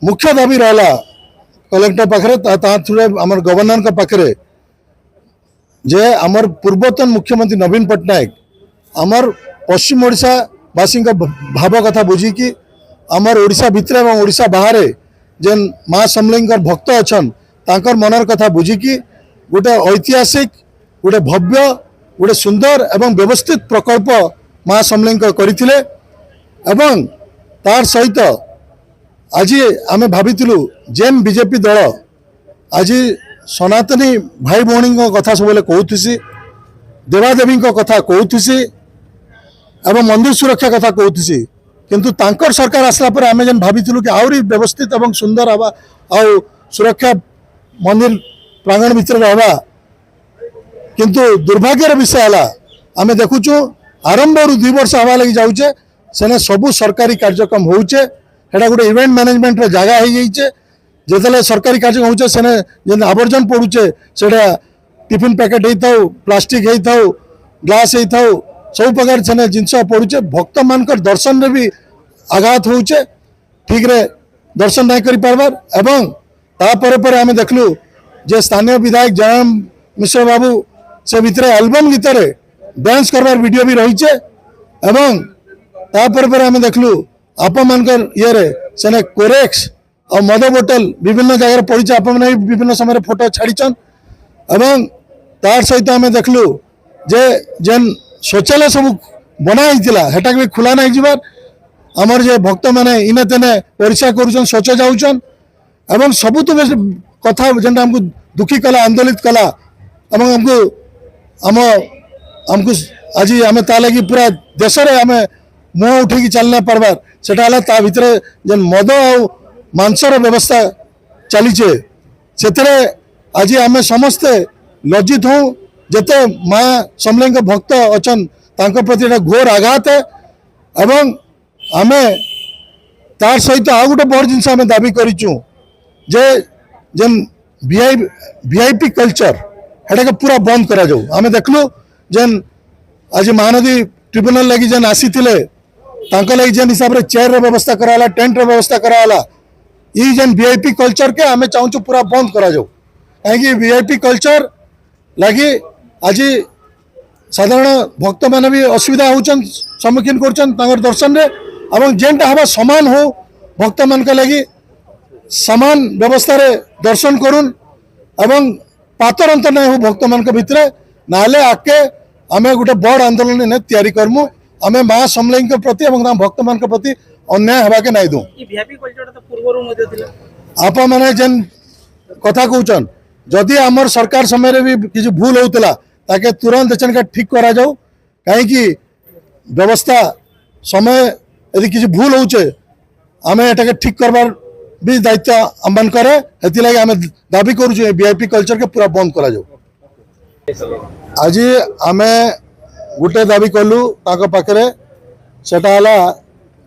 मुख्य दाबी रहा कलेक्टर पाखे थ्रू आम गवर्नर पाखे जे आमर पूर्वतन मुख्यमंत्री नवीन पट्टनायक आमर पश्चिम ओडिशा वासी भाव कथा बुझिकी आमर ओडिशा भितर और ओडिशा बाहर जेन माँ समलेई भक्त अच्छन तांकर मनर कथा बुझिकी गोटे ऐतिहासिक गोटे भव्य गोटे सुंदर एवं व्यवस्थित प्रकल्प माँ समलेई करथिले एवं तार सहित आज आमे भाविथिलु जेन बीजेपी दल आज सनातनी भाई भौणी कथा सब कहूसी देवादेवी कथा कहूसी एवं मंदिर सुरक्षा कथा कहूसी किंतु तांकर सरकार आसला पर आमे जेन भाविथिलु कि आउरी व्यवस्थित एवं सुंदर हवा आ सुरक्षा मंदिर प्रांगण भितर रहबा किंतु दुर्भाग्यर विषय है आमे देखुचु आरंभ रु 2 वर्ष हवा लगी जाऊचे सेने सबु सरकारी कार्यक्रम होउचे हेडा गोटे इवेंट मैनेजमेंट रे जगह हो जाइए जिते सरकारी कार्यक्रम होचे सेने जेन आवर्जन पड़ुचे सेटा टिफिन पैकेट होता प्लास्टिक होता ग्लास होता सब प्रकार से जिनस पड़ुचे भक्त मान दर्शन रे भी आघात होचे ठीक रे दर्शन नहीं करि पारबार एवं तापर आमे देखलु जे स्थानीय विधायक जयराम मिश्र बाबू से भितर एल्बम गीत रे डांस करवार वीडियो भी रही एवं तापर आमे देखलु आप मानकर ये रे सेने कोरेक्स और मद बोतल विभिन्न जगह पड़ी आप विभिन्न समय फोटो छाड़ीचन एवं तार सहित आमे देखलु जे जेन शौचालय सब बनाई हेटा भी खुला नहीं जीवार आमर जे भक्त मैंने इने तेने परिक्षा करुचन शौच जाऊचन एवं सबू तो कथा जेनटा हमको दुखी कला आंदोलित कला एवं हमको आज आम ता लगी पूरा देश रे आम मुह उठे चलना पार्बार सेटा ता भितर जेन मद आ मांसर व्यवस्था चलीचे से आज आम समस्ते लज्जित हूँ जिते माँ समलेई भक्त अच्छन तांको प्रति घोर आघात है एवं आमे तार सहित आउ गोटे बड़ जिनस आम दाबी करूँ जे जेन वीआईपी कल्चर हेटा पूरा बंद करा जाऊ आमे देखलु जेन आज महानदी ट्रिब्यूनल लगी जेन आसी लगी जेन हिसाब से चेयर व्यवस्था कराला टेंट व्यवस्था कराला ये जेन वीआईपी कल्चर के आमे चाहूँ पूरा बंद करा जाऊ कहीं वीआईपी कल्चर लगी आज साधारण भक्त मैंने भी असुविधा होचन सम्मुखीन कर दर्शन रे एवं जेनटा हवा समान हो भक्त मान लगी समान व्यवस्था रे दर्शन करुन एवं पातर अंतर नहीं हो भक्त मान भितर ना आके आमे गोटे बड़ आंदोलन ने तैयारी करमु आमे माँ समलेई प्रति एवं भक्त मान प्रति अन्याय हवा के नहीं दूँ आप मैंने जेन कथा कहचन जदि आमर सरकार समय रे भी किसी भूल होता ताके तुरंत एचन ठीक करा जाऊ कहीं व्यवस्था समय यदि किसी भूल होचे आमे एटा ठीक करवार भी दायित्व आम करे हेती आम दाबी करूँ वीआईपी कल्चर के पूरा बंद करा जाऊ आज आमे गोटे दाबी कलु ताको पाखरे सेटा हला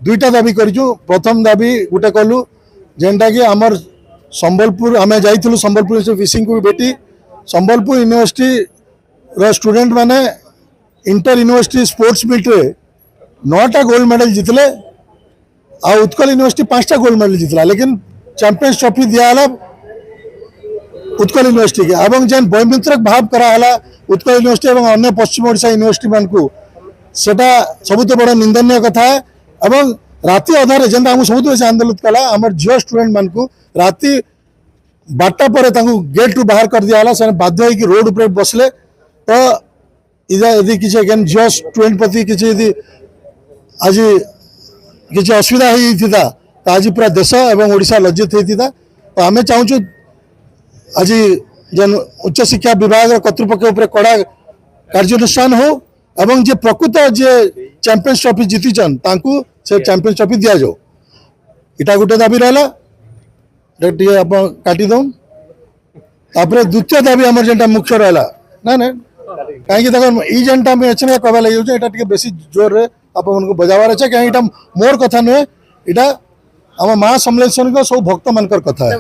दुईटा दाबी करूँ प्रथम दाबी गोटे कलु जेनटा कि आमर संबलपुर आमे जाइथिलु संबलपुर से विसिंग को भेटी संबलपुर यूनिवर्सिटी रो स्टूडेंट माने इंटर यूनिवर्सिटी स्पोर्ट्स मीट रे 9टा गोल्ड मेडल जितले आ उत्कल यूनिवर्सिटी 5टा गोल्ड मेडल जितला लेकिन चैंपियंस ट्रॉफी दिया उत्कल यूनिवर्सिटी के एवं जेन वैमित्रक भाव कराला उत्कल यूनिवर्सिटी और अन्य पश्चिम ओडिशा यूनिवर्सिटी मान को सेटा सबुत बड़ निंदनीय कथा है एवं राति अधारे जेनटा हमको सबुत बेसी आंदोलित कला आमर झील स्टूडेंट मान को राति 12टा पर गेट रु बाहर कर दिया से बाध्य होकर रोड उपर बसले तो यदि किसी झील स्टूडेंट प्रति किसी आज किसी असुविधा होता तो आज पूरा देश एवं ओडिशा लज्जित होता तो आम चाहूँ आज जेन उच्च शिक्षा विभाग कर्तृपक्ष उपर कड़ा कार्यानुष्ठान हो एवं जे प्रकृत जे चैंपियंस ट्रॉफी जीतीचन तांकू से चैंपियंस ट्रॉफी दि जाओ इटा गोटे दाबी रहा आप काटी दौन तापर द्वितीय दाबी आम जेनटा मुख्य रहा ना ना कहीं देखो जेनटा मुझे कहवा लगे ये बेसी जोर रे आप बजावार अच्छे कहीं मोर कथा नुहे यहाँ आम माँ समलेश्वरी सब भक्त मान कथा है।